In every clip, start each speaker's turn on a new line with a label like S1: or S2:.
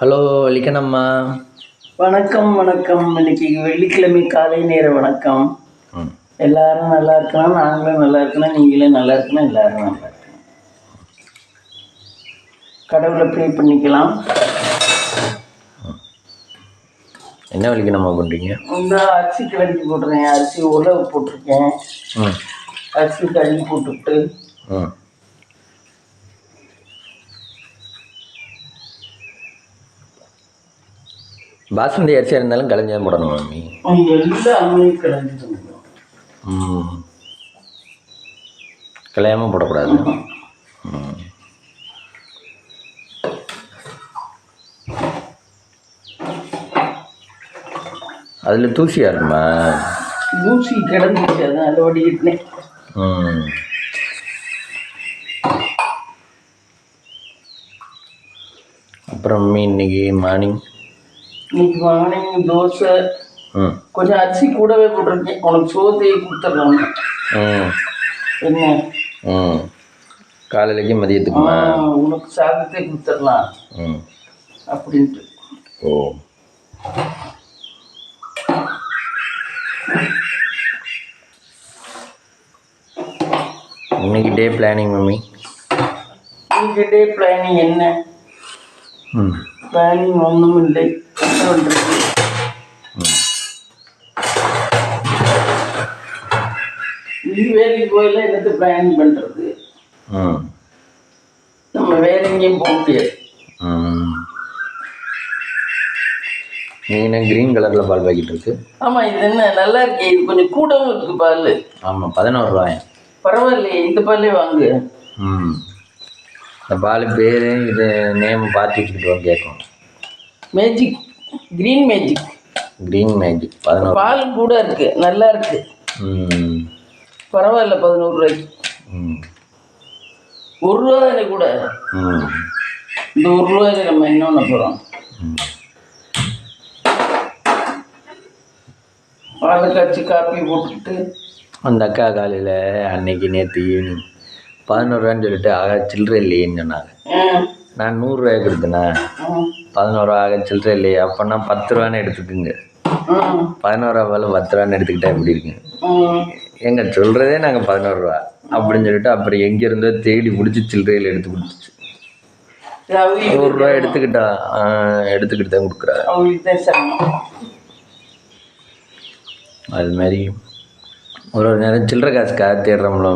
S1: Hello லிக்கனம்மா.
S2: வணக்கம் வணக்கம். இன்னைக்கு வெள்ளிக்கிழமை காலை நேர வணக்கம். எல்லாரும் நல்லா இருக்கணும், நாங்களும் நல்லா இருக்கணும், நீங்களும் நல்லா இருக்கணும், எல்லாரும் நல்லா இருக்கணும். கடவுளை ப்ரே பண்ணிக்கலாம்.
S1: என்ன வலிக்கனம்மா பண்ணுறீங்க?
S2: இந்த அரிசி கழுவி போட்டுறேன், அரிசி உழவு போட்டிருக்கேன். அரிசி கழுவி போட்டுவிட்டு
S1: பாசுமதி அரிசியாக இருந்தாலும் கலைஞ்சாலும் போடணும் மாமி.
S2: எல்லாமே கலைஞ்சிட்டு
S1: கலையாமல் போடக்கூடாது. அதில் தூசியாக இருக்குமா?
S2: தூசி கிடந்துச்சு, அதான் அதை வடிக்கிட்டேன்.
S1: அப்புறம் இன்னைக்கு மார்னிங்
S2: தோசை, கொஞ்சம் அரிசி கூடவே போட்டிருக்கேன். உனக்கு சோத்தையை கொடுத்துட்றாங்க. என்ன
S1: காலையிலேக்கு மதியத்துக்குமா?
S2: உனக்கு சாதத்தை கொடுத்துடலாம் அப்படின்ட்டு.
S1: ஓ, இன்னைக்கு டே பிளானிங் மம்மி?
S2: இன்னைக்கு டே பிளானிங் என்ன? பிளானிங் ஒன்றும் இல்லை. என்ன பண்ணுறது? நீ வேலைக்கு போயில என்னது பிளான் பண்ணுறது? நம்ம வேற எங்கேயும் போக முடியாது.
S1: நீங்கள் என்ன க்ரீன் கலரில் பால் பாக்கெட் இருக்கு?
S2: ஆமாம், இது என்ன நல்லா இருக்கு. இது கொஞ்சம் கூடவும் இருக்கு பால்.
S1: ஆமாம், 11 ரூபாய்.
S2: பரவாயில்லையே, இந்த பாலே வாங்கு.
S1: இந்த பால் பேர் இது நேம் பார்த்து வச்சுக்கிட்டு வாங்க கேட்கும்.
S2: Magic, green magic.
S1: Green magic 11.
S2: பால் கூட இருக்கு, நல்லா இருக்கு. பரவாயில்ல, 11 ரூபாய்க்கு. 1 ரூபா தானே கூட. இந்த 1 ரூபாயில நம்ம என்ன பண்ண போகிறோம்? பாலை காய்ச்சி காப்பி போட்டுக்கிட்டு
S1: அந்த அக்கா காலையில் அன்னைக்கு நேற்று ஈவினிங் 11 ரூபான்னு சொல்லிட்டு ஆக சில்லறை இல்லையேன்னு சொன்னாங்க. நான் 100 ரூபாய் கொடுத்தேண்ணா. 11 ரூபா ஆக சில்லறை இல்லையே. அப்போனா 10 ரூபான்னு எடுத்துக்குங்க. 11 ரூபா மேலே 10 ரூபான்னு எடுத்துக்கிட்டா எப்படி இருக்குங்க? எங்க சொல்கிறதே நாங்கள் 11 ரூபா அப்படின்னு சொல்லிட்டு அப்புறம் எங்கேருந்தோ தேடி பிடிச்சி சில்லறையில் எடுத்து கொடுத்துச்சு. 100 ரூபா எடுத்துக்கிட்டு தான் கொடுக்குறாரு. அது மாதிரி ஒரு நேரம் சில்லறை காசுக்காக தேடுறோம்ல.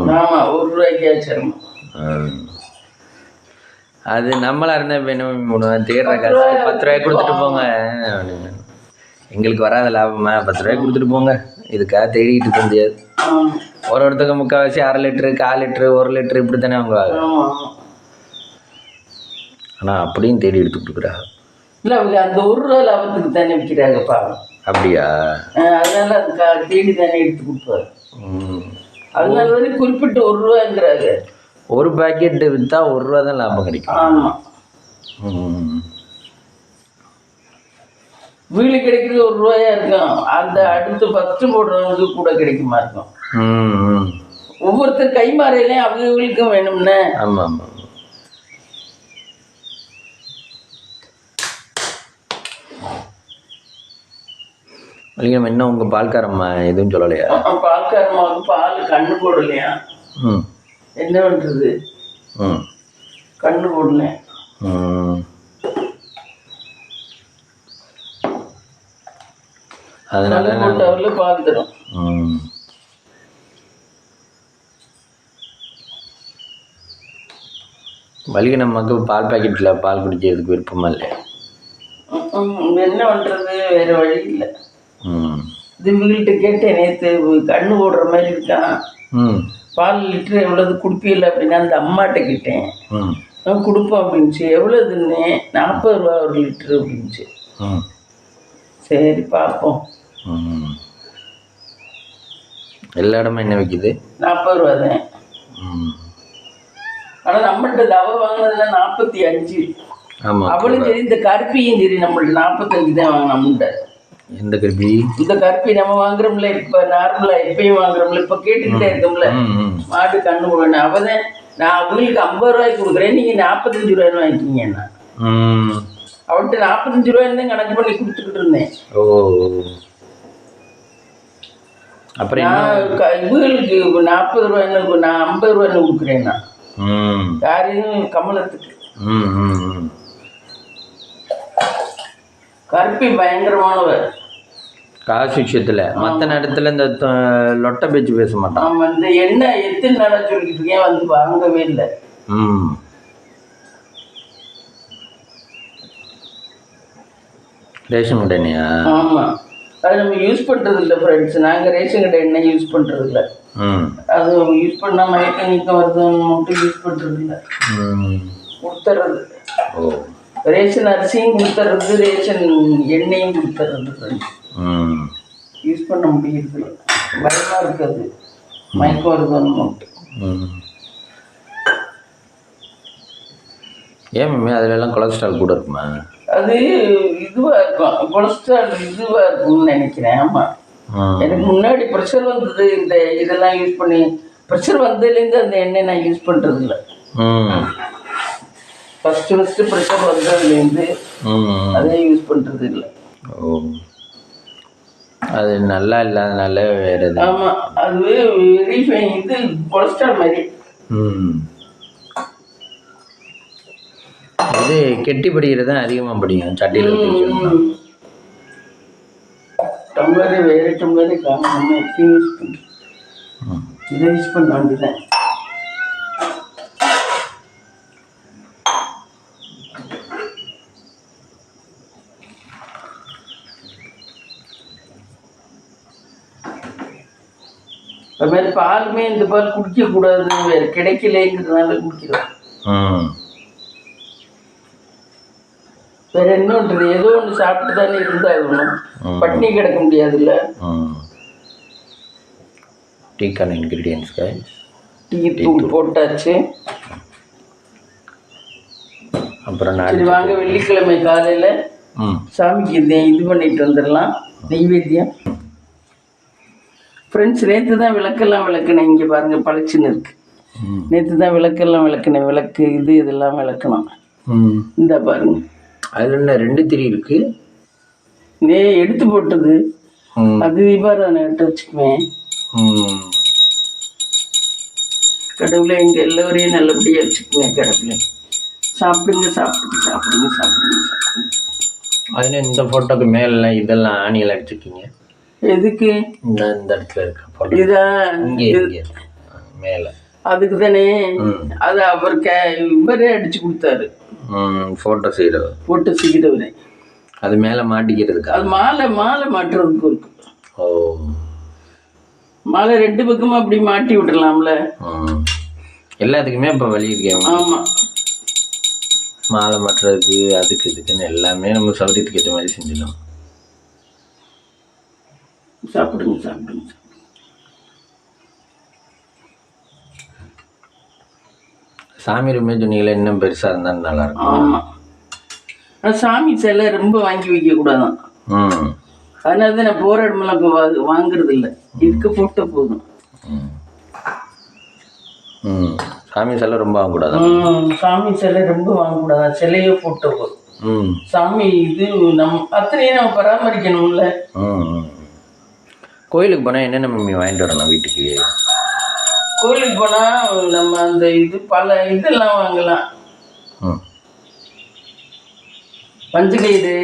S2: 1 ரூபாய்க்கு
S1: அது நம்மளாக இருந்தால் இப்போ என்ன பண்ணுவோம்? தேடுற காசுக்கு 10 ரூபாய்க்கு கொடுத்துட்டு போங்க அப்படின்னு. எங்களுக்கு வராத லாபமா? 10 ரூபாய்க்கு கொடுத்துட்டு போங்க, இதுக்காக தேடிக்கிட்டு இருக்க முடியாது. ஒருத்தங்க முக்கால்வாசி 1/2 லிட்டரு, 1/4 லிட்டரு, 1 லிட்டரு இப்படி தானே வாங்குவாங்க. ஆனால் அப்படியும் தேடி எடுத்து கொடுக்குறாங்க.
S2: இல்லை, அவங்க அந்த 1 ரூபா லாபத்துக்கு தானே விற்கிறாங்கப்பா.
S1: அப்படியா?
S2: அதனால அது தேடி தானே எடுத்து கொடுப்பாரு. அதனால தானே குறிப்பிட்டு 1 ரூபாங்கிறாங்க.
S1: ஒரு பாக்கெட்டு விற்றா 1 ரூபா தான் லாபம் கிடைக்கும்.
S2: ஆமாம், வீடு கிடைக்கிறது 1 ரூபாயா இருக்கும். அந்த அடுத்து ஃபஸ்ட்டு போடுறவங்களுக்கு கூட கிடைக்குமா இருக்கும். ஒவ்வொருத்தர் கைமாறையிலையும் அவங்களுக்கும் வேணும்னு.
S1: ஆமாம் ஆமாம். நம்ம என்ன உங்கள் பால்காரம்மா எதுவும் சொல்லலையா?
S2: பால்காரம்மாவுக்கு பால் கண்ணு போடலையா? என்ன பண்ணுறது? கண்ணு போடல. அதனால போட்டவர்கள பால் தரும்.
S1: வலிக்கு நமக்கு பால் பாக்கெட்டில் பால் குடிக்கிறதுக்கு விருப்பமா இல்லையா?
S2: என்ன பண்ணுறது, வேறு வழி இல்லை. இவங்கள்ட்ட கேட்டேன் நேற்று, கண்ணு போடுற மாதிரி இருக்கான், பால் லிட்டரு எவ்வளவு குடிப்பில்லை அப்படின்னா அந்த அம்மாட்ட கேட்டேன். கொடுப்போம் அப்படின்ச்சு. எவ்வளோதுன்னு? 40 ரூபா 1 லிட்டரு அப்படின்ச்சு. சரி பார்ப்போம்.
S1: எல்லா இடமும் என்ன விற்கிது?
S2: 40 ரூபா தான். ஆனால் நம்மள்கிட்ட அவ வாங்கினதுல 45.
S1: ஆமாம்,
S2: அவளும் சரி, இந்த கருப்பியும் சரி நம்மள்ட்ட 45 தான் வாங்கின. நம்மள்கிட்ட
S1: எந்த கருப்பி?
S2: இந்த கருப்பி நம்ம வாங்குறோம்ல, இப்ப நார்மலா எப்பயும் வாங்குறோம்ல, இப்ப கேட்டுக்கிட்டே இருக்கோம்ல, மாட்டு கண்ணு போடணும். அவதான் நான் அவங்களுக்கு 50 ரூபாய்க்கு கொடுக்குறேன், நீங்க 45 ரூபாய்னு வாங்கிக்கிங்கண்ணா. அவன்கிட்ட 45 ரூபாய்ன்னு கணக்கு பண்ணி கொடுத்துக்கிட்டு இருந்தேன்.
S1: ஓ, அப்புறம்
S2: நான் இவங்களுக்கு 40 ரூபாய்ன்னு, நான் 50 ரூபாய்ன்னு கொடுக்குறேன். நான் யாரையும் கமலத்துக்கு கருப்பி பயங்கரமானவர்
S1: காசு விஷயத்துல. மற்ற நேரத்துல இந்த லொட்டை பேச்சு பேச மாட்டான்.
S2: ஆமா, இந்த எண்ணெய் எத்தனை நாளா சொல்லிட்டு இருக்கேன், வந்து வாங்கவே இல்லை.
S1: ரேஷன் கடை எண்ணெயா?
S2: ஆமா, அது நம்ம யூஸ் பண்றது இல்லை ஃப்ரெண்ட்ஸ். நாங்க ரேஷன் கடை எண்ணெய் யூஸ் பண்றது இல்லை. அது யூஸ் பண்ணா மயக்கம் நீக்கம் வருதுன்னு மட்டும் யூஸ் பண்றது இல்லை. கொடுத்துறது. ரேஷன் அரிசியும் கொடுத்துறது, ரேஷன் எண்ணெயும் கொடுத்துறது ஃப்ரெண்ட்ஸ். யூஸ் பண்ண முடியுது, பயமா இருக்காது, மயக்கம் வருதுன்னு மட்டும்.
S1: ஏன் மேம் அதுல எல்லாம் கொலஸ்ட்ரால் கூட இருக்குமா?
S2: அது இதுவா இருக்கும், கொலஸ்ட்ரால் இதுவா இருக்கும்னு நினைக்கிறேன். ஆமா, எனக்கு முன்னாடி ப்ரெஷர் வந்தது. இந்த இதெல்லாம் யூஸ் பண்ணி ப்ரெஷர் வந்ததுலேருந்து அந்த எண்ணெய் நான் யூஸ் பண்ணுறது இல்லை. ஃபஸ்ட்டு ப்ரெஷர் வந்ததுலேருந்து அதே யூஸ் பண்ணுறது இல்லை.
S1: ஓ, அது நல்லா இல்லாதனால வேறு எது?
S2: ஆமாம், அது ரீஃபைன் இது கொலஸ்ட்ரால் மாதிரி.
S1: இது கெட்டி படிக்கிறது தான் அதிகமாக படிக்கும் சட்டியில்.
S2: டம்ளரே வேறு டம்ளரே காணும், யூஸ் பண்ணி இதை யூஸ் பண்ண வேண்டியதான். அது மாதிரி பாலுமே இந்த பால் குடிக்கக்கூடாது, வேறு கிடைக்கலைங்கிறதுனால குடிக்கிறோம். வேற என்ன பண்றது, ஏதோ ஒன்று சாப்பிட்டு தானே இருந்தாகணும், பட்னி கிடக்க முடியாதுல்ல.
S1: டீக்கான இன்க்ரீடியன்ஸ்
S2: டீ தூள் போட்டாச்சு.
S1: அப்புறம்
S2: சரி வாங்க, வெள்ளிக்கிழமை காலையில் சாமிக்கு இது பண்ணிட்டு வந்துடலாம், நெய்வேத்தியம். ஃப்ரெண்ட்ஸ், நேற்று தான் விளக்கெல்லாம் விளக்குனேன். இங்கே பாருங்க பளிச்சுன்னு இருக்கு. நேற்று தான் விளக்கெல்லாம் விளக்குனேன். விளக்கு இதெல்லாம் விளக்கணும். இந்த பாருங்க,
S1: அதில் என்ன 2 திரி இருக்கு.
S2: எடுத்து போட்டது அது தீபாராதனை எடுத்து வச்சுக்குவேன். கடவுளை எங்க எல்லோரையும் நல்லபடியாக வச்சுக்கோங்க. கடவுளை சாப்பிடுங்க சாப்பிடுங்க சாப்பிடுங்க சாப்பிடுங்க சாப்பிடுங்க.
S1: அதுல இந்த ஃபோட்டோக்கு மேலே இதெல்லாம் ஆணியில் அடிச்சுக்கிங்க.
S2: எதுக்கு?
S1: இந்த இடத்துல இருக்கு
S2: இதான்
S1: இங்கே மேலே.
S2: அதுக்கு தானே. அது அவர் இவரே அடிச்சு கொடுத்தாரு.
S1: ஃபோட்டோ செய்கிறவர்.
S2: ஃபோட்டோ செய்கிறவரே.
S1: அது மேலே மாட்டிக்கிறதுக்கு.
S2: அது மாலை மாட்டுறதுக்கு இருக்கு.
S1: ஓ,
S2: மாலை 2 பக்கமும் அப்படி மாட்டி விட்டுலாம்ல.
S1: எல்லாத்துக்குமே இப்போ வழி இருக்கேன்.
S2: ஆமாம்,
S1: மாலை மாட்டுறதுக்கு அதுக்கு இதுக்குன்னு எல்லாமே நம்ம சௌரியத்துக்கு ஏற்ற மாதிரி செஞ்சிடலாம்.
S2: சாப்பிடுங்க சாப்பிடுங்க.
S1: சாமி ரூமே சொன்னீங்களே, இன்னும் பெருசாக இருந்தாலும் நல்லா இருக்கும்.
S2: ஆமாம், ஆனால் சாமி சிலை ரொம்ப வாங்கி வைக்கக்கூடாதான். அதனால தான் நான் போகிற இடமெல்லாம் இப்போ வாங்குறது இல்லை. இருக்க போட்டோ போதும்.
S1: சாமி சிலை ரொம்ப வாங்கக்கூடாது.
S2: சாமி சிலை ரொம்ப வாங்கக்கூடாதான், சிலையோ போட்டோ போதும். சாமி இது அத்தனையும் நம்ம பராமரிக்கணும்ல.
S1: கோயிலுக்கு போனால் என்னென்ன மம்மி வாங்கிட்டு வரணும் வீட்டுக்கு?
S2: கோயிலுக்கு போனால் நம்ம அந்த பல இதெல்லாம் வாங்கலாம். பஞ்சகயிறு,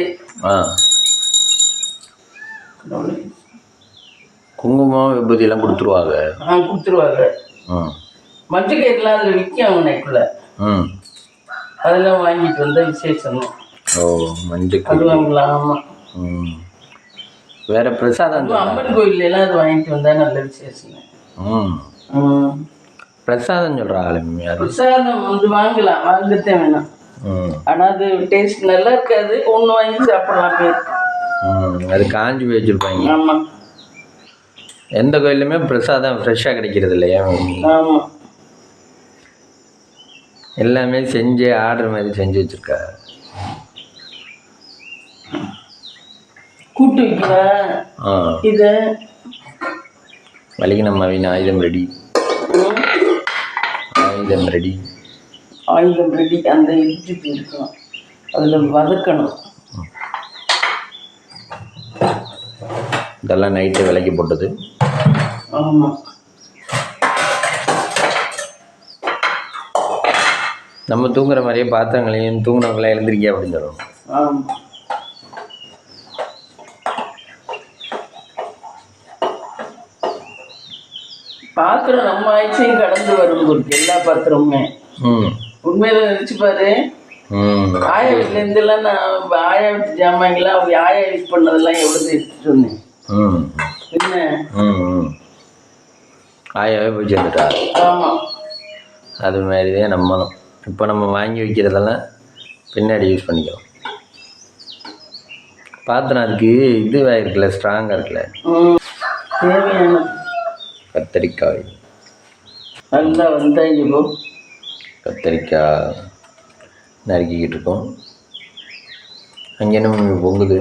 S1: குங்குமம், விபூதி எல்லாம் கொடுத்துருவாங்க.
S2: கொடுத்துருவாங்க. மஞ்சக்கயிறுலாம் அதில் விற்கும் நைக்குள்ள. அதெல்லாம் வாங்கிட்டு வந்தால் விசேஷம்.
S1: ஓ, மஞ்சள்
S2: அது வாங்கலாம். ஆமாம்.
S1: வேற பிரசாதம்
S2: அம்மன் கோயில் எல்லாம் அது வாங்கிட்டு வந்தா நல்ல விசேஷம்.
S1: பிரசாதம் சொல்றாங்க.
S2: பிரசாதம் வந்து வாங்கலாம், வாங்கத்தே வேணாம். ஆனா அது டேஸ்ட் நல்லா இருக்காது. ஒண்ணு வாங்கி சாப்பிடலாம் பேர்.
S1: அது காஞ்சி வச்சிருப்பாங்க.
S2: ஆமா,
S1: எந்த கோயிலுமே பிரசாதம் ஃப்ரெஷ்ஷாக கிடைக்கிறது இல்லையா?
S2: ஆமா,
S1: எல்லாமே செஞ்சு ஆர்டர் மாதிரி செஞ்சு வச்சிருக்கா.
S2: கூட்டு வைக்கிற இத
S1: வலிக்கு நம்ம ஆயுதம் ரெடி. ஆயுதம் ரெடி.
S2: ஆயுதம் ரெடி. அந்த இடிச்சுட்டு இருக்கணும். அதில் வதக்கணும்.
S1: இதெல்லாம் நைட்டு விலைக்கு போட்டது.
S2: ஆமாம்,
S1: நம்ம தூங்குற மாதிரியே பாத்திரங்களையும் தூங்குனவங்களாம் எழுந்திருக்கியா அப்படின்னு சொல்லணும்.
S2: ஆமாம். பாத்திரம் நம்ம ஆயிடுச்சையும் கடந்து வரும் போது எல்லா பாத்திரமுமே. உண்மையில நினைச்சு பாரு. ஆயா வீட்டுல இருந்தெல்லாம் நான் ஆயா வீட்டு ஜாமான்லாம் அவங்க ஆயா யூஸ் பண்ணதெல்லாம் எவ்வளவு எடுத்துட்டு வந்தேன். என்ன
S1: ஆயாவே போய் சேர்ந்துட்டா.
S2: ஆமா,
S1: அது மாதிரிதான் நம்மளும் இப்போ நம்ம வாங்கி வைக்கிறதெல்லாம் பின்னாடி யூஸ் பண்ணிக்கலாம். பாத்திரம் அதுக்கு இதுவாக இருக்குல்ல, ஸ்ட்ராங்காக இருக்குல்ல.
S2: தேவையான
S1: கத்தரிக்காய்
S2: நல்லா வந்தாங்க போ.
S1: கத்தரிக்காய் நறுக்கிக்கிட்டு இருக்கோம். அங்கே என்ன பொங்குது?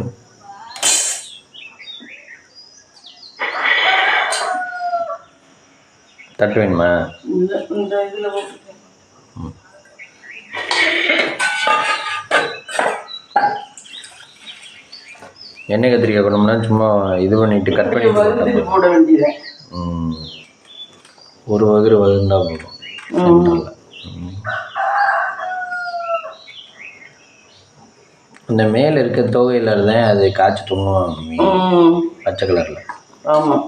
S1: தட்டு வேணுமா?
S2: இந்த இதில்
S1: எண்ணெய் கத்திரிக்காய் கொண்டோம்னா சும்மா இது பண்ணிட்டு கட் பண்ணி
S2: போட வேண்டியது.
S1: ஒரு வகுறு வகுந்தா போதும். இந்த மேல இருக்க தொகையில தான் அது காய்ச்சிட்டோம் பச்சை கலர்ல.
S2: ஆமாம்,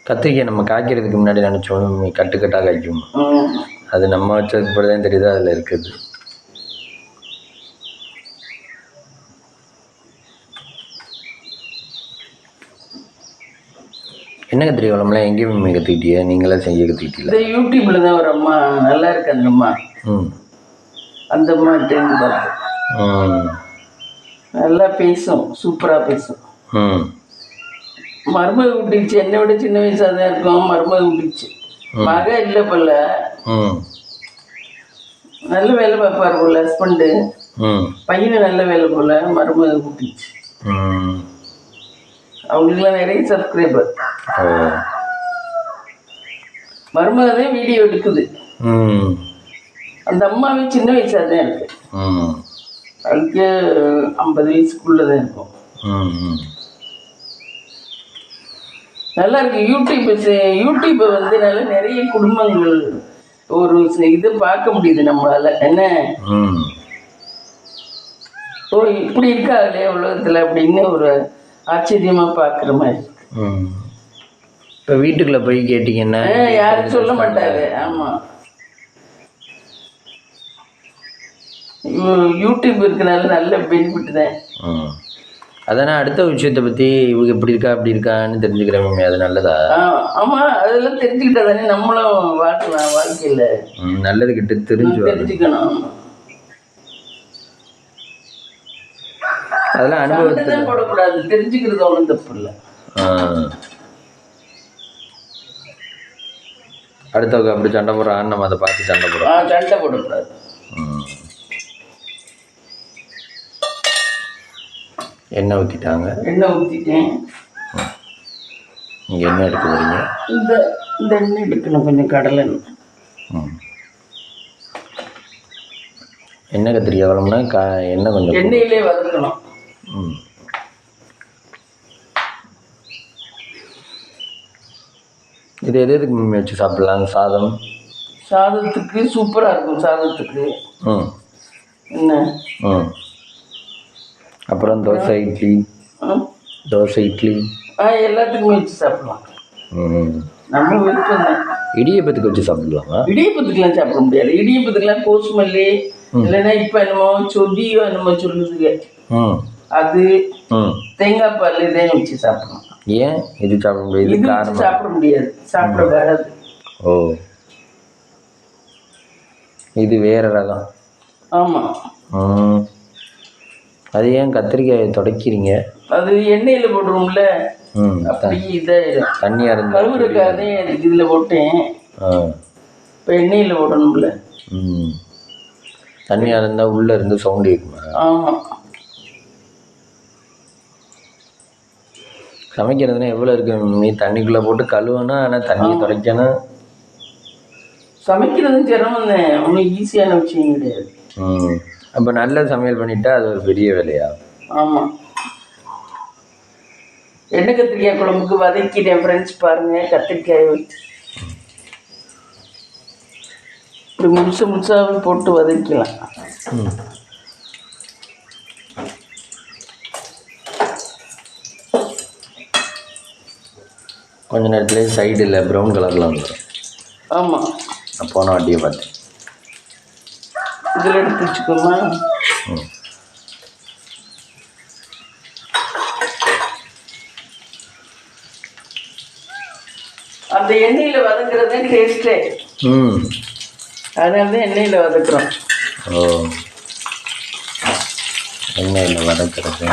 S1: கத்திரிக்காய் நம்ம காய்க்கிறதுக்கு முன்னாடி நினச்சோம் கட்டுக்கட்டாக காய்க்கும். அது நம்ம வச்சதுக்கு பிறகு தான் தெரியுது அதில் இருக்குது. என்ன கத்திரிக்காய் குழம்புலாம் எங்கேயுமே கற்றுக்கிட்டியா? நீங்களாம் செய்ய கற்றுக்கிட்டீங்களா?
S2: இந்த யூடியூப்ல தான் ஒரு அம்மா நல்லா இருக்கு. அந்த அம்மா அந்த அம்மா பார்த்து நல்லா பேசும், சூப்பராக பேசும். மருமக விட்டுச்சு, என்னை விட சின்ன வயசாக தான் இருக்கும். மருமக விட்டுச்சு, மக இல்லை போல. நல்ல வேலை பார்ப்பார் போல ஹஸ்பண்டு. பையனு நல்ல வேலை போல. மருமக விட்டுச்சு. அவங்களுக்குலாம் நிறைய சப்ஸ்கிரைபர். மருமகதான் வீடியோ எடுக்குது. அந்த அம்மாவே சின்ன வயசாக தான் இருக்கு. அதுக்கு 50 வயசுக்குள்ளதான் இருக்கும். நல்லா இருக்கு. யூடியூப் வந்து நிறைய குடும்பங்கள் ஒரு இது பார்க்க முடியுது நம்மளால. என்ன ஓ இப்படி இருக்காங்களே உலகத்துல அப்படின்னு ஒரு ஆச்சரியமா பாக்குற மாதிரி.
S1: இப்போ வீட்டுக்குள்ள போய் கேட்டீங்கன்னா
S2: யாரும் சொல்ல மாட்டாரு. ஆமா, யூடியூப் இருக்கனால நல்ல பெனிஃபிட் தான்.
S1: அதானே அடுத்த விஷயத்தை பற்றி இவங்க இப்படி இருக்கா அப்படி இருக்கான்னு தெரிஞ்சுக்கிறவங்க, அது நல்லதா?
S2: ஆமாம், அதெல்லாம் தெரிஞ்சுக்கிட்டா தானே நம்மளும் வாழ்க்கலாம் வாழ்க்கையில்.
S1: நல்லது கிட்ட தெரிஞ்சுக்கணும். அதெல்லாம் அனுபவத்தை
S2: தான் போடக்கூடாது. தெரிஞ்சுக்கிறது ஒன்றும் தப்பு இல்லை.
S1: அடுத்தவங்க அப்படி சண்டை போடுறான்னு நம்ம அதை பார்த்து சண்டை போடுறோம்.
S2: சண்டை போடக்கூடாது.
S1: எண்ணெய் ஊற்றிட்டாங்க.
S2: எண்ணெய் ஊற்றிட்டேன்.
S1: நீங்கள் எண்ணெய் எடுக்க போகிறீங்க?
S2: இந்த எண்ணெய் எடுக்கணும், கொஞ்சம் கடலை எண்ணெய்.
S1: எண்ணெய் கத்திரிக்காய் வளம்னா எண்ணெய் கொஞ்சம்
S2: எண்ணெயிலே வதக்கணும்.
S1: இது எதுக்கு வச்சு சாப்பிடலாம்?
S2: சாதத்துக்கு சூப்பராக இருக்கும். சாதத்துக்கு என்ன
S1: அப்புறம் தோசை இட்லி
S2: எல்லாத்துக்குமே வச்சு சாப்பிடலாம். நம்ம விருப்பம் தான்.
S1: இடியப்பத்துக்கு வச்சு சாப்பிடலாமா?
S2: இடியப்பத்துக்குலாம் சாப்பிட முடியாது. இடியப்பத்துக்குலாம் கோசுமல்லி இல்லைன்னா இப்போ என்னமோ சொதியோ என்னமோ சொல்லுதுங்க, அது தேங்காய் பால் இதையும் வச்சு சாப்பிடலாம்.
S1: ஏன் இது சாப்பிட முடியாது?
S2: இது சாப்பிட முடியாது, சாப்பிட வராது.
S1: ஓ, இது வேற ரகம்.
S2: ஆமாம்.
S1: அது ஏன் கத்திரிக்காயை தொடக்கிறீங்க?
S2: அது எண்ணெயில் போடுறோம்ல, அப்படி இதாயிடும்.
S1: தண்ணியாக இருந்து
S2: கழுவுறக்காதே இதில் போட்டேன். இப்போ எண்ணெயில் போடணும்ல.
S1: தண்ணியாக இருந்தால் உள்ளே இருந்து சவுண்டு இருக்குமா?
S2: ஆமாம்.
S1: சமைக்கிறதுனா எவ்வளோ இருக்கு? நீ தண்ணிக்குள்ளே போட்டு கழுவணும், ஆனால் தண்ணியை துடைக்கணும்.
S2: சமைக்கிறதும் சிரமம் தான், ஒன்றும் ஈஸியான விஷயம் கிடையாது.
S1: அப்போ நல்ல சமையல் பண்ணிட்டா அது ஒரு பெரிய வேலையா?
S2: ஆமாம். எண்ணெய் கத்திரிக்காய் குழம்புக்கு வதக்கிட்டேன் ஃப்ரெண்ட்ஸ், பாருங்கள். கத்திரிக்காயை வச்சு இப்படி முழுசாக போட்டு வதக்கலாம்.
S1: கொஞ்ச நேரத்துலேயே சைடில் ப்ரௌன் கலரில் வந்துடும்.
S2: ஆமாம்,
S1: நான் போன வாட்டியை பார்த்தேன்.
S2: இதில் எடுத்து வச்சுக்கோமா. அந்த எண்ணெயில் வதக்குறதே டேஸ்ட்டே. அதனால தான் எண்ணெயில் வதக்குறோம்.
S1: ஓ, எண்ணெயில் வதக்குறது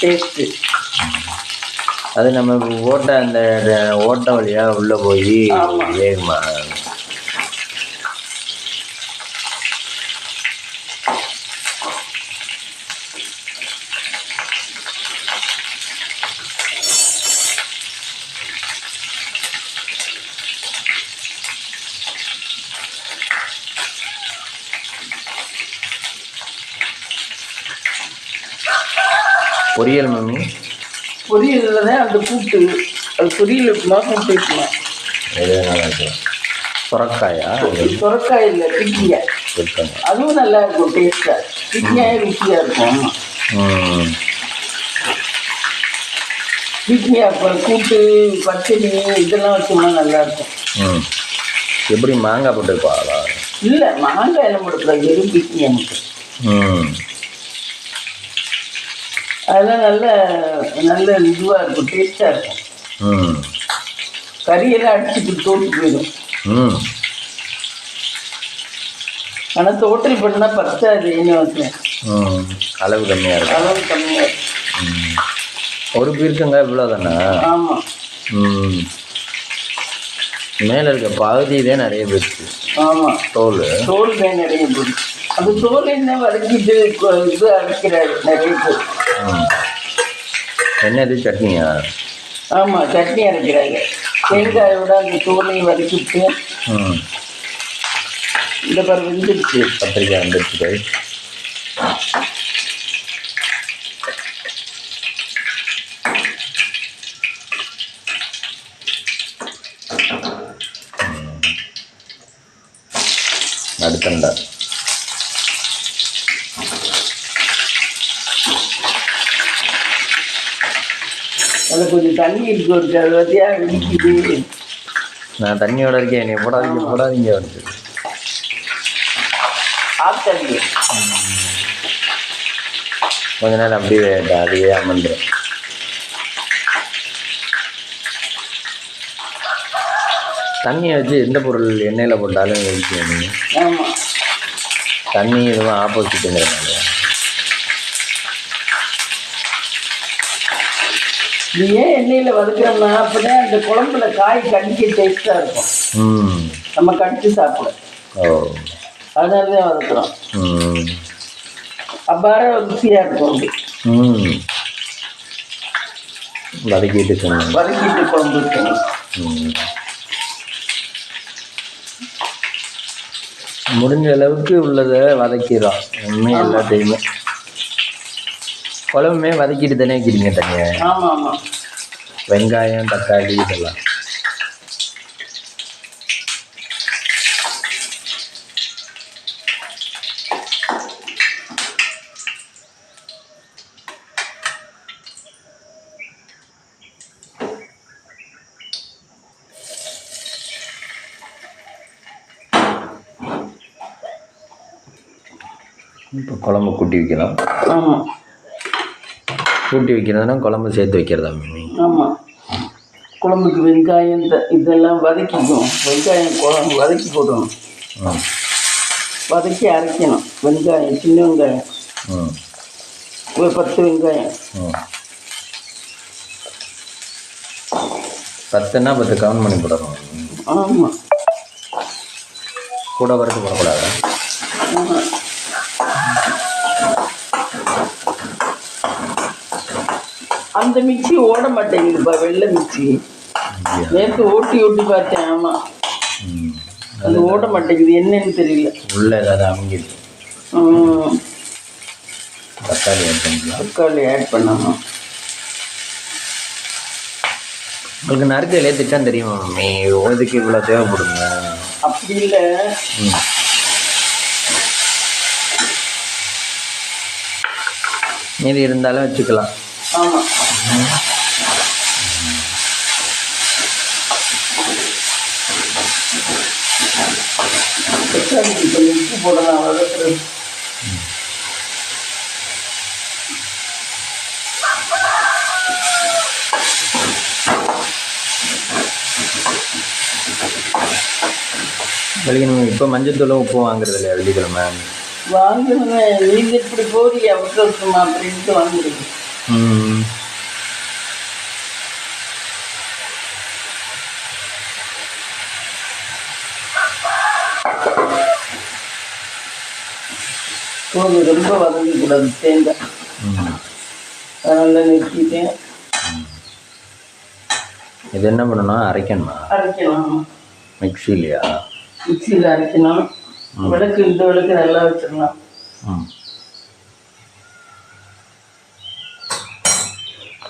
S2: டேஸ்ட்டு.
S1: அது நம்ம அந்த ஓட்டை வழியாக உள்ளே போய் வேகுமா? பொரியல் மம்மி,
S2: பொரியலில் தான் அந்த கூட்டு, அது பொரியல் இருக்குமா, கூட்டு இருக்குமா?
S1: எது நல்லா இருக்கும்? சுரக்காயா?
S2: சுரக்காய் இல்லை, பிக்கிங்காய். அதுவும் நல்லா இருக்கும் டேஸ்ட்டாக. பிக்கிங்காயே ருசியாக இருக்கும். பிக்கிங்காய் அப்புறம் கூட்டு, பச்சடி இதெல்லாம் வச்சோம்னா நல்லாயிருக்கும்.
S1: எப்படி மாங்காய் போட்டுருப்பாங்களா?
S2: இல்லை, மாங்காய் எல்லாம் போட்டுக்கூடாது, வெறும் பிக்கிங்காய் மட்டும். அதெல்லாம் நல்ல இதுவாக இருக்கும், டேஸ்ட்டாக இருக்கும். கறியெல்லாம் அடிச்சுட்டு தோட்டு போயிடும். ஆனால் தோட்டல் பண்ணால் பத்தாது. என்ன வச்சேன்,
S1: அளவு கம்மியாக இருக்கும்.
S2: அளவு கம்மியாக இருக்கும்.
S1: ஒரு பீர்க்கங்காய் இவ்வளோ தானே?
S2: ஆமாம்.
S1: மேலே இருக்க பகுதி தான் நிறைய போயிடுச்சு.
S2: ஆமாம், தோல் தான் நிறைய போயிடுச்சு. அந்த தோல் என்ன வதக்கிட்டு இது அரைக்கிறாரு நிறைய பேர்.
S1: என்ன இது சட்னியா?
S2: ஆமாம், சட்னி அரைக்கிறாங்க. தேங்காயோட அந்த தோலையும் வதக்கிட்டு இந்த பாரு வெந்துடுச்சு.
S1: கத்திரிக்காய் வந்துடுச்சு. அடுத்தண்டா
S2: அதில் கொஞ்சம் தண்ணி இருக்கு, அதை பற்றியா வெடிக்குது.
S1: நான் தண்ணியோட இருக்கேன், என்னை போடாதீங்க வந்து
S2: ஆத்தண்ணி.
S1: கொஞ்ச நேரம் அப்படியே அதுவே அமர்ந்துடும். தண்ணியை வச்சு எந்த பொருள் எண்ணெயில் போட்டாலும் வெடிக்கும்.
S2: ஆமாம்,
S1: தண்ணி எதுவும் ஆப்போசிட்டுங்கிறதுனால.
S2: இது ஏன் எண்ணெயில் வதக்குறோம்னா அப்போதான் அந்த குழம்புல காய் கடிக்க டேஸ்ட்டாக இருக்கும். நம்ம கடிச்சு சாப்பிட. அதனால தான் வதக்குறோம். அவ்வாறு ருசியாக இருக்கும்.
S1: வதக்கிட்டு
S2: குழம்பு இருக்கணும்.
S1: முடிஞ்ச அளவுக்கு உள்ளதை வதக்கிடும். உண்மையாக எல்லாத்தையுமே குழம்புமே வதக்கிட்டு தானே வைக்கிறீங்க தனியாக?
S2: ஆமாம் ஆமாம்.
S1: வெங்காயம், தக்காளி இதெல்லாம். இப்போ குழம்பு கூட்டி வைக்கலாம்.
S2: ஆமாம்,
S1: கூட்டி வைக்கிறதுனா குழம்பு சேர்த்து வைக்கிறதா மம்மி?
S2: ஆமாம். குழம்புக்கு வெங்காயம் இதெல்லாம் வதக்கிக்கணும். வெங்காயம் குழம்பு வதக்கி போடணும். வதக்கி அரைக்கணும். வெங்காயம், சின்ன வெங்காயம் ஒரு 10 வெங்காயம்.
S1: 10ன்னா 10 கவுண்ட் பண்ணி போடணும்.
S2: ஆமாம்,
S1: கூட வரைக்கும் போடக்கூடாது.
S2: அந்த மிக்சி ஓட மாட்டேங்குதுப்பா, வெள்ளை மிக்சி. நேற்று ஓட்டி பார்த்தேன். ஆமாம், அது ஓட மாட்டேங்குது, என்னன்னு தெரியல.
S1: உள்ள ஏதாவது அமைஞ்சிருக்கு. தக்காளி ஆட் பண்ணிக்கலாம்.
S2: தக்காளி ஆட் பண்ணணும்.
S1: உங்களுக்கு நறுக்கையிலே திட்டம் தெரியுமா மம்மி? இதுக்கு இவ்வளோ தேவைப்படுங்க.
S2: அப்படி இல்லை.
S1: மீதி இருந்தாலும் வச்சுக்கலாம்.
S2: ஆமாம். உப்பு போடலாம் வதக்குறது.
S1: வெள்ளிக்கிழமை இப்போ மஞ்சத்தூளும் உப்பு வாங்குறது இல்லையா வெள்ளிக்கிழமை?
S2: வாங்குறேன். நீங்கள் இப்படி போறீங்க அவசரமா அப்படின்ட்டு வாங்குறீங்க. போது ரொம்ப வதங்கக்கூடாது தேங்காய். அதனால நிறுத்திட்டேன்.
S1: இது என்ன பண்ணணும்? அரைக்கணுமா?
S2: அரைக்கணும்.
S1: மிக்சிலையா?
S2: மிக்சியில் அரைக்கணும். விளக்கு இந்த விளக்கு நல்லா வச்சிடலாம்.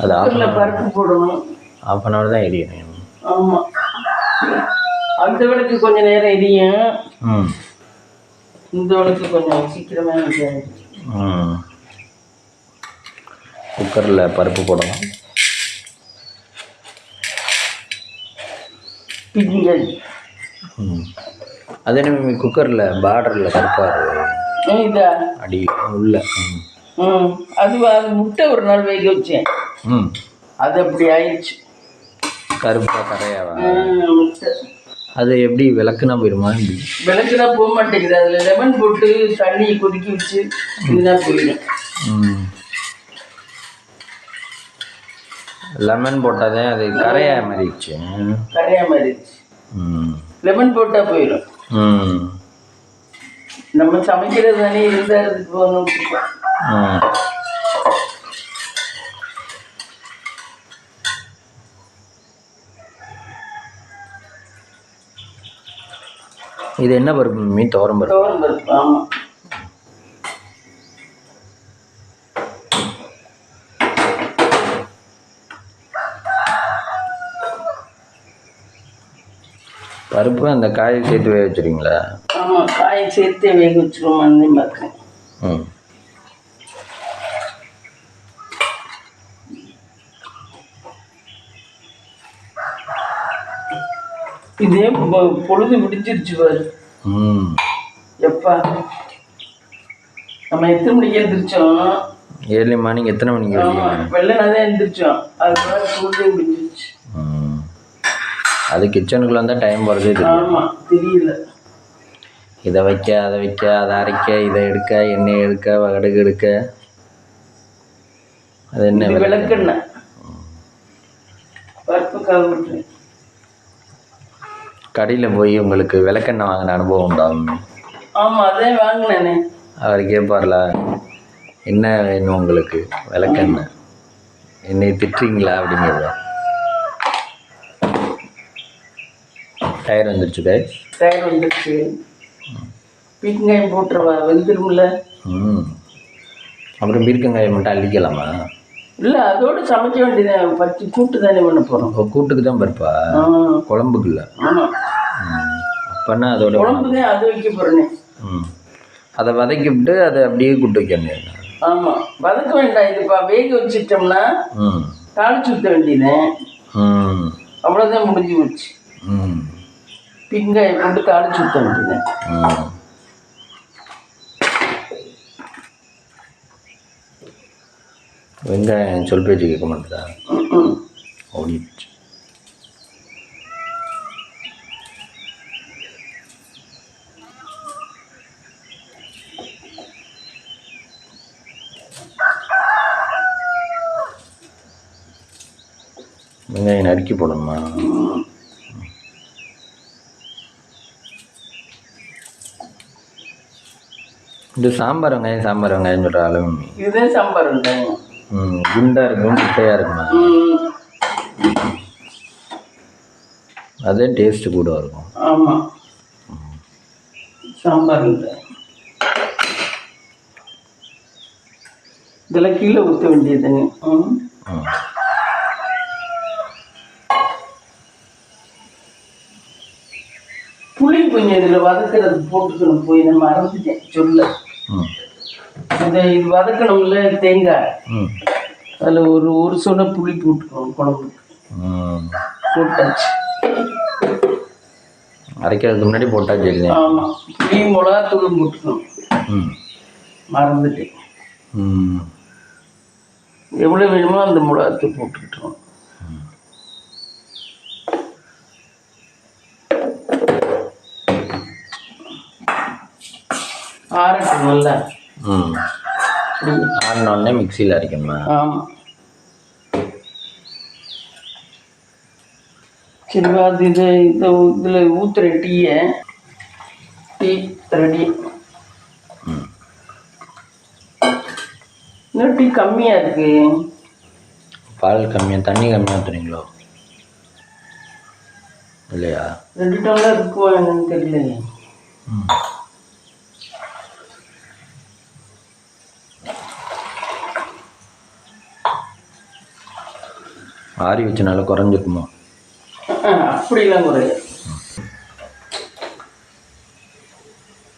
S1: அது
S2: பருப்பு போடணும்.
S1: 1/2 hour தான் எரியணும்.
S2: ஆமாம். அந்த விளக்கு கொஞ்சம் நேரம் எரியும். இந்த விளக்கு கொஞ்சம் சீக்கிரமாக.
S1: குக்கரில் பருப்பு போடணும்.
S2: பிஞ்சுங்கள்.
S1: அது என்ன குக்கரில் பார்டரில் பருப்பாரு
S2: இதா
S1: அடி உள்ள.
S2: அது முட்டை ஒரு நாள் வேக வச்சேன். அது அப்படி ஆயிடுச்சு.
S1: கருப்பா கரையாவா?
S2: முட்டை
S1: அது எப்படி விளக்குனா போயிடுமா?
S2: விளக்குனா போக மாட்டேங்குது. அதில் லெமன் போட்டு தண்ணியை கொதிக்க வச்சு இதுதான் போயிடும்.
S1: லெமன் போட்டாதே அது கரையா மாறிடுச்சு.
S2: கரையா மாறிடுச்சு. லெமன் போட்டால் போயிடும். நம்ம சமைக்கிறது தானே இருந்தால் அதுக்கு போகணும்.
S1: இது என்ன பருப்பு மம்மி? துவரம் பருப்பு.
S2: துவரம் பருப்பு. ஆமாம்.
S1: பருப்பு அந்த காயை சேர்த்து வேக வச்சுருவீங்களா?
S2: ஆமாம், காயை சேர்த்து வேக வச்சுருவோம். பார்க்குறேன். இதே பொழுது விடிஞ்சிருச்சு பாரு. எப்பா நம்ம எத்தனை மணிக்கு எழுந்திரிச்சோம்?
S1: Early morning. எத்தனை மணிக்கு?
S2: வெள்ளனா தான் எழுந்திரிச்சோம். அதுக்காக பொழுது விடிஞ்சிருச்சு.
S1: அது கிச்சனுக்குள்ள வந்தால் டைம் போகிறதே தெரியும்.
S2: தெரியல.
S1: இதை வைக்க, அதை வைக்க, அதை அரைக்க, இதை எடுக்க, எண்ணெய் எடுக்க, கடுகு எடுக்க. அது என்ன?
S2: விளக்கெண்ணெய். பருப்புக்காக விட்டுறேன்.
S1: கடையில் போய் உங்களுக்கு விளக்கெண்ணெய் வாங்கின அனுபவம் உண்டாகும்?
S2: ஆமாம், அதே வாங்கினேனே.
S1: அவர் கேட்பார்ல, என்ன வேணும் உங்களுக்கு? விளக்கெண்ணெய். என்னை திட்டுறீங்களா அப்படிங்கிறத. டயர் வந்துருச்சு கைஸ்.
S2: டயர் வந்துருச்சு. பீக்கங்காயம் போட்டுருவா, வெந்துரும்ல.
S1: அப்புறம் பீர்க்கங்காயம் மட்டும் அள்ளிக்கலாமா?
S2: இல்லை, அதோடு சமைக்க வேண்டியதான். பச்சை கூட்டு தானே பண்ண போகிறோம்.
S1: கூட்டுக்கு தான் பருப்பா? குழம்புக்கு இல்லை?
S2: ஆமாம்.
S1: அப்போனா அதோட
S2: குழம்பு தான் அது வைக்க போகிறேனே.
S1: அதை வதக்கி விட்டு அதை அப்படியே கூட்டு வைக்கணும்.
S2: ஆமாம், வதக்க வேண்டாம். இதுப்பா வேக வச்சுட்டோம்னா தாளிச்சு ஊற்ற வேண்டியதேன். அவ்வளோதான், முடிஞ்சு போச்சு. பீக்கங்காயம் போட்டு தாளிச்சு ஊற்ற வேண்டியதேன்.
S1: வெங்காயம் சொல் பேச்சு கேட்க மாட்டேதா? ஓடிடுச்சு. வெங்காயம் நறுக்கி போடணுமா? இது சாம்பார் வெங்காயம். சாம்பார் வெங்காயம் சொல்கிற அளவு
S2: இதுதான் சாம்பார் வெங்காயம்.
S1: குண்டாக இருக்கும், குட்டையாக இருக்குமா? அதே டேஸ்ட்டு கூட இருக்கும்.
S2: ஆமாம். சாம்பார் இல்லை, இதெல்லாம் கீழே ஊற்ற வேண்டியது தண்ணி. புளி கொஞ்சம் இதில் வதக்கிறது போட்டுக்கணும், போய் நான் மறந்துட்டேன் சொல்ல. இது வதக்கணும்ல தேங்காய், அதில் ஒரு சொன்ன புளி போட்டுக்கணும் குழம்புக்கு. போட்டாச்சு,
S1: அரைக்கிறதுக்கு முன்னாடி போட்டாச்சு இல்லை?
S2: ஆமாம், புளி மிளகாத்தூளும் போட்டுக்கணும், மறந்துட்டேன். எவ்வளோ வேணுமோ அந்த மிளகாத்தூள் போட்டுக்கிட்டோம். ஆறட்டும்ல.
S1: ஆறினோடனே மிக்சியில் அரைக்கணுமா?
S2: ஆமாம். சரிவா, அது இதில் ஊற்றுற டீ ரெடி. இன்னும் டீ கம்மியாக இருக்கு.
S1: பால் கம்மியாக, தண்ணி கம்மியாக ஊற்றுறீங்களோ இல்லையா?
S2: 2 டம்ளர் இருக்குவா என்னன்னு தெரியலையே.
S1: ஆறி வச்சனால குறைஞ்சிருக்குமா?
S2: அப்படிலாம் குறையாது.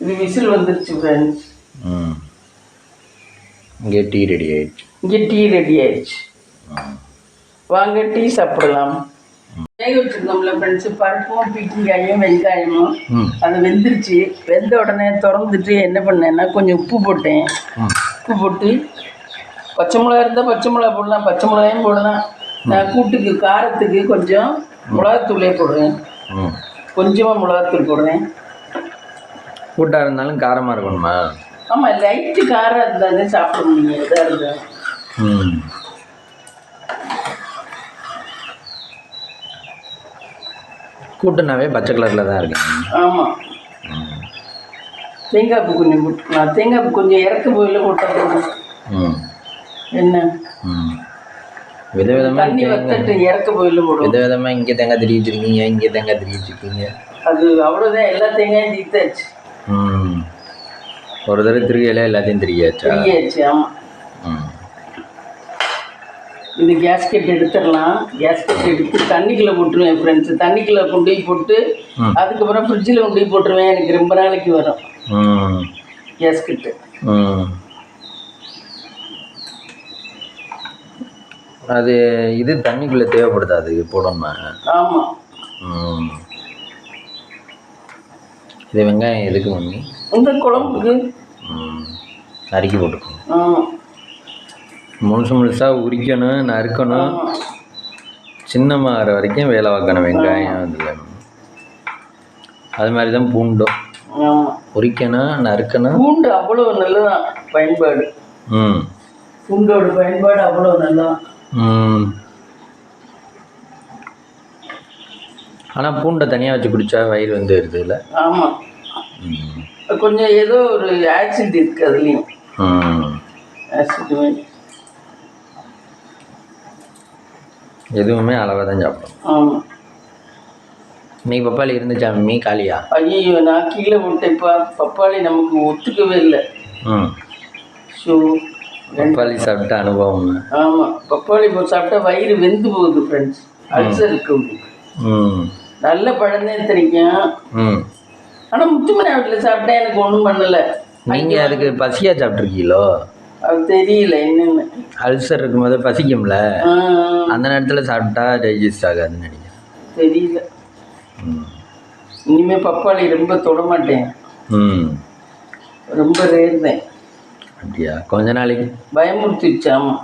S2: இது விசில் வந்துருச்சு ஃப்ரெண்ட்ஸ்.
S1: இங்கே டீ ரெடி ஆயிடுச்சு.
S2: வாங்க டீ சாப்பிடலாம். வேக வச்சுருந்தோம்ல ஃப்ரெண்ட்ஸு, பருப்பும் பீக்கங்காயும் வெங்காயமும் அது வெந்துருச்சு. வெந்த உடனே திறந்துட்டு என்ன பண்ணேன்னா கொஞ்சம் உப்பு போட்டேன். உப்பு போட்டு பச்சை மிளகா இருந்தால் பச்சை மிளகா போடலாம், பச்சை மிளகாயும் போடலாம். நான் கூட்டுக்கு காரத்துக்கு கொஞ்சம் மிளகாத்தூளே போடுவேன், கொஞ்சமாக மிளகாத்தூள் போடுவேன்.
S1: கூட்டாக இருந்தாலும் காரமாக இருக்கணுமா?
S2: ஆமாம், லைட்டு காரம் இருந்தாலே சாப்பிட முடியும். எதாக இருந்தால்
S1: கூட்டுனாவே பச்சை கலரில் தான் இருக்கு.
S2: ஆமாம், தேங்காய் பூ கொஞ்சம் போட்டுக்கலாம். தேங்காய் பூ கொஞ்சம் இறக்க போயில போட்டால் என்ன
S1: விதவிதமாக
S2: தண்ணி வத்தட்டு இறக்க போயில போடும்.
S1: விதவிதமாக இங்கே தேங்காய் திரி வச்சுருக்கீங்க, இங்கே தேங்காய் திரி வச்சுருக்கீங்க.
S2: அது அவ்வளோதான், எல்லா தேங்காயும் தீத்தாச்சு.
S1: ஒரு தடவை திருகையில எல்லாத்தையும்
S2: திரியாச்சு. ஆமாம், இது கேஸ்கெட் எடுத்துடலாம். கேஸ்கெட் எடுத்து தண்ணிக்குள்ளே போட்டுருவேன் ஃப்ரெண்ட்ஸு. தண்ணிக்குள்ளே கொண்டு போய் போட்டு அதுக்கப்புறம் ஃப்ரிட்ஜில் கொண்டு போய் போட்டுருவேன். எனக்கு ரொம்ப நாளைக்கு வரும் கேஸ்கெட்டு.
S1: அது இது தண்ணிக்குள்ளே தேவைப்படுது, அது போடணுமா?
S2: ஆமாம்.
S1: இது வெங்காயம் எதுக்கு மம்மி?
S2: இந்த குழம்புக்கு
S1: நறுக்கி போட்டுக்கணும்.
S2: ஆமாம்,
S1: முழுசாக உரிக்கணும், நறுக்கணும், சின்னமாகிற வரைக்கும் வேலை பார்க்கணும் வெங்காயம். அதில் அது மாதிரி தான் பூண்டும்.
S2: ஆமாம்,
S1: உரிக்கணும், நறுக்கணும்.
S2: பூண்டு அவ்வளோ நல்லதான் பயன்பாடு. பூண்டோட பயன்பாடு அவ்வளோ நல்லதான்.
S1: ஆனால் பூண்டை தனியாக வச்சு குடித்தா வயிறு வந்து வருது இல்லை?
S2: ஆமாம், கொஞ்சம் ஏதோ ஒரு ஆசிட் இருக்குது அதுலேயும். ஆசிட்
S1: எதுவுமே அளவாக தான் சாப்பிடும்.
S2: ஆமாம்.
S1: இன்னைக்கு பப்பாளி இருந்துச்சா மம்மி? காலியா?
S2: ஐயோ, நான் கீழே விட்டேன்ப்பா. பப்பாளி நமக்கு ஒத்துக்கவே இல்லை. ஸோ
S1: பப்பாளி சாப்பிட்ட அனுபவம்.
S2: ஆமாம், பப்பாளி சாப்பிட்டா வயிறு வெந்து போகுது ஃப்ரெண்ட்ஸ். அல்சர் இருக்கு. நல்ல பழம்தான் தெரியும். ஆனால் முத்துமணி வீட்டில் சாப்பிட்டா எனக்கு ஒன்றும் பண்ணலை.
S1: நீங்கள் அதுக்கு பசியாக சாப்பிட்ருக்கீங்களோ?
S2: அது தெரியல என்னென்னு.
S1: அல்சர் இருக்கும்போது பசிக்கும்ல, அந்த நேரத்தில் சாப்பிட்டா டைஜஸ்ட் ஆகாதுன்னு நினைக்கிறேன்.
S2: தெரியல. இனிமேல் பப்பாளி ரொம்ப தொட மாட்டேன். ரொம்ப ரேர்ந்தேன்.
S1: அப்படியா? கொஞ்ச நாளைக்கு
S2: பயமுறுத்திடுச்சாமா.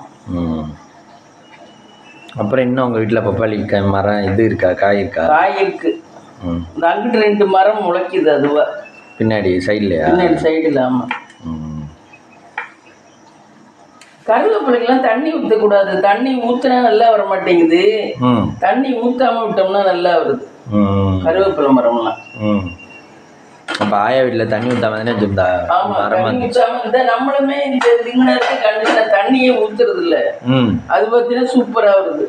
S1: அப்புறம் இன்னும் உங்கள் வீட்டில் பப்பாளி மரம் இது இருக்கா? காய் இருக்கா?
S2: காய் இருக்கு. அங்கிட்டு 2 மரம் முளைக்குது. அதுவா
S1: பின்னாடி சைட்லையா?
S2: பின்னாடி சைடில். ஆமாம். கருவேப்பிலைக்கெல்லாம் தண்ணி ஊற்றக்கூடாது. தண்ணி ஊற்றினா நல்லா வர மாட்டேங்குது. தண்ணி ஊற்றாம விட்டோம்னா நல்லா வருது கருவேப்பிலை மரம்லாம்.
S1: அப்போ ஆயா வீட்டில் தண்ணி ஊற்றாம தானே வச்சுருந்தா?
S2: மரம் ஊற்றாம இருந்தா நம்மளுமே இந்த திங்கனருக்கு கண்டிப்பா தண்ணியே ஊற்றுறது இல்லை. அது பார்த்தீங்கன்னா சூப்பராக வருது.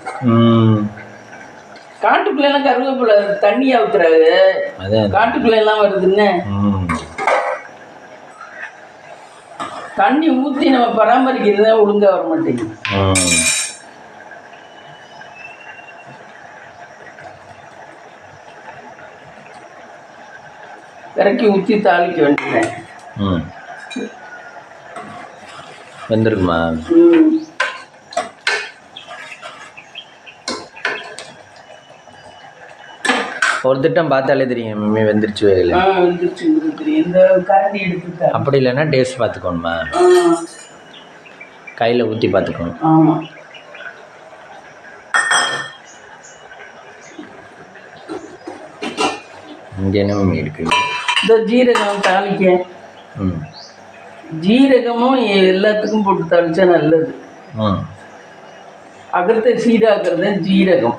S2: காட்டுக்குள்ள எல்லாம் கருவேப்பிலை தண்ணியா ஊத்துறாங்க. காட்டுக்குள்ள எல்லாம் வருதுன்னு தண்ணி ஊற்றி நம்ம பராமரிக்கிறது தான் ஒழுங்காக வர மாட்டேங்குது. இறக்கி ஊற்றி தாளிக்க வேண்டியேன்.
S1: வெந்திருக்குமா? ஒரு திட்டம் பார்த்தாலே தெரியும் மம்மி வெந்துருச்சு வேலை.
S2: வெந்துருச்சுங்கிறது தெரியும். இந்த கரண்டி எடுத்துட்டா.
S1: அப்படி இல்லைன்னா டேஸ்ட் பார்த்துக்கணுமா? கையில் ஊற்றி பார்த்துக்கணும்.
S2: ஆமாம்.
S1: இங்கே என்ன மம்மி இருக்குது?
S2: இந்த ஜீரகம் தாளிக்க. ஜீரகமும் எல்லாத்துக்கும் போட்டு தாளிச்சா நல்லது. அகத்தை சீடாக்குறது ஜீரகம்.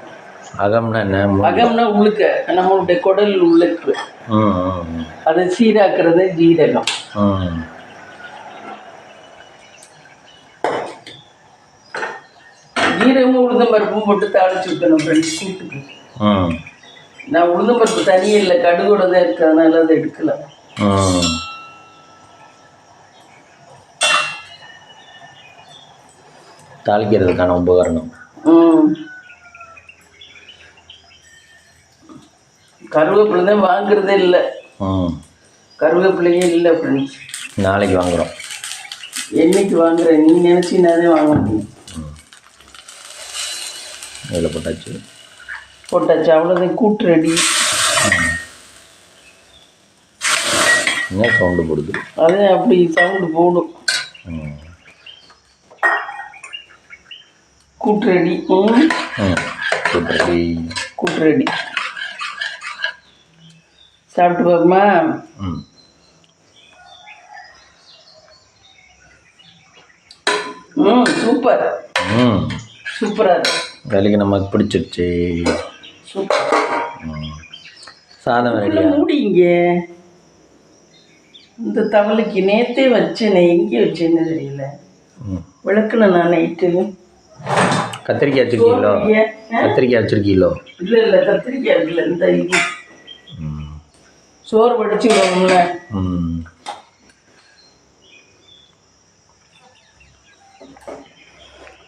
S1: அகம்னா என்ன?
S2: அகம்னா உழுக்க, நம்மளுடைய குடல் உழுக்கு, அதை சீராக்குறது ஜீரகம். ஜீரகமும் உளுந்தம் பருப்பும் போட்டு தாளிச்சு விட்டணும் ஃப்ரெண்ட்ஸ் கூட்டுக்கு. நான் உளுந்தம் பருப்பு தனியே இல்லை, கடுகோட தான் இருக்கு, அதனால அதை எடுக்கல.
S1: தாளிக்கிறதுக்கான உபகரணம்.
S2: கருவேப்பிலை தான் வாங்குறதே இல்லை. கருவேப்பிலையே இல்லை ஃப்ரெண்ட்ஸ்.
S1: நாளைக்கு வாங்குகிறோம்.
S2: என்னைக்கு வாங்குறேன் நீ நினச்சினாதே வாங்க முடியும்.
S1: இதில் போட்டாச்சு.
S2: அவ்வளோதான், கூட்டு ரெடி.
S1: என்ன சவுண்டு போடுது?
S2: அதே அப்படி சவுண்டு போடும். கூட்டு ரெடி. கூட்டு ரெடி. சாப்பிட்டு பார்க்குமா? சூப்பர். சூப்பராக இருக்கு.
S1: வேலைக்கு நமக்கு பிடிச்சிருச்சு.
S2: சூப்பர்.
S1: சாதம் ரெடியா?
S2: மூடிங்க. இந்த தவளைக்கு நேற்றே வச்சேனே, எங்கே வச்சேன்னு தெரியல. விளக்குன நான் நைட்டு.
S1: கத்திரிக்காய் வச்சுருக்கீங்களோ? கத்திரிக்காய் வச்சுருக்கீங்களோ?
S2: இல்லை கத்திரிக்காய் இல்லை. இந்த இது சோறு வடிச்சு விடணும்ல.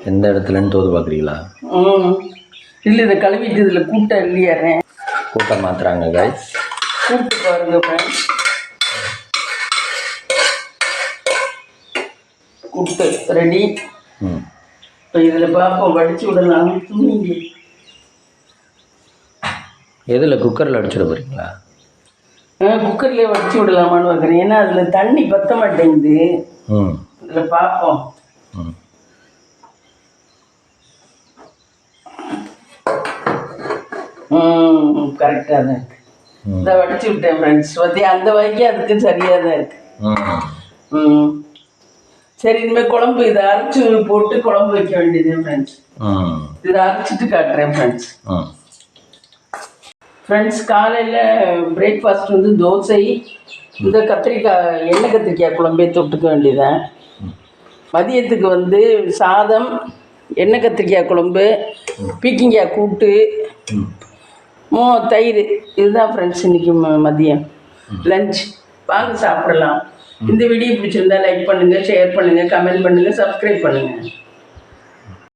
S1: எந்த இடத்துலன்னு தோது பார்க்குறீங்களா?
S2: இல்லை, இதை கழுவிட்டு இதில் கூட்டை இல்லையாறேன்.
S1: கூட்டை மாத்துறாங்க கைஸ்.
S2: கூட்டு பாருங்க ஃப்ரெண்ட்ஸ். கூட்டு ரெடி. இப்போ இதில் பார்ப்போம், வடிச்சு விடலாம். துணிங்க.
S1: எதில்? குக்கரில் அடிச்சுட போகிறீங்களா?
S2: குக்கர்லேயே வடிச்சு விடலாமான்னு பார்க்குறேன். ஏன்னா அதில் தண்ணி பற்ற மாட்டேங்குது. இதில் பார்ப்போம். கரெக்டாக தான் இருக்கு. இதை வடிச்சு விட்டேன் ஃப்ரெண்ட்ஸ். பற்றி அந்த வகைக்கு அதுக்கு சரியாக தான் இருக்கு. சரி, இனிமேல் குழம்பு இதை அரைச்சி போட்டு குழம்பு வைக்க வேண்டியது ஃப்ரெண்ட்ஸ். இதை அரைச்சிட்டு காட்டுறேன் ஃப்ரெண்ட்ஸ். ஃப்ரெண்ட்ஸ், காலையில் பிரேக்ஃபாஸ்ட் வந்து தோசை, இந்த கத்திரிக்காய் எண்ணெய் கத்திரிக்காய் குழம்பே தொட்டுக்க வேண்டியதான். மதியத்துக்கு வந்து சாதம், எண்ணெய் கத்திரிக்காய் குழம்பு, பீக்கிங்காய் கூட்டு, தயிர். இதுதான் ஃப்ரெண்ட்ஸ் இன்றைக்கி மதியம் லஞ்ச். வாங்க சாப்பிடலாம். இந்த வீடியோ பிடிச்சிருந்தா லைக் பண்ணுங்கள், ஷேர் பண்ணுங்கள், கமெண்ட் பண்ணுங்கள், சப்ஸ்கிரைப் பண்ணுங்கள்.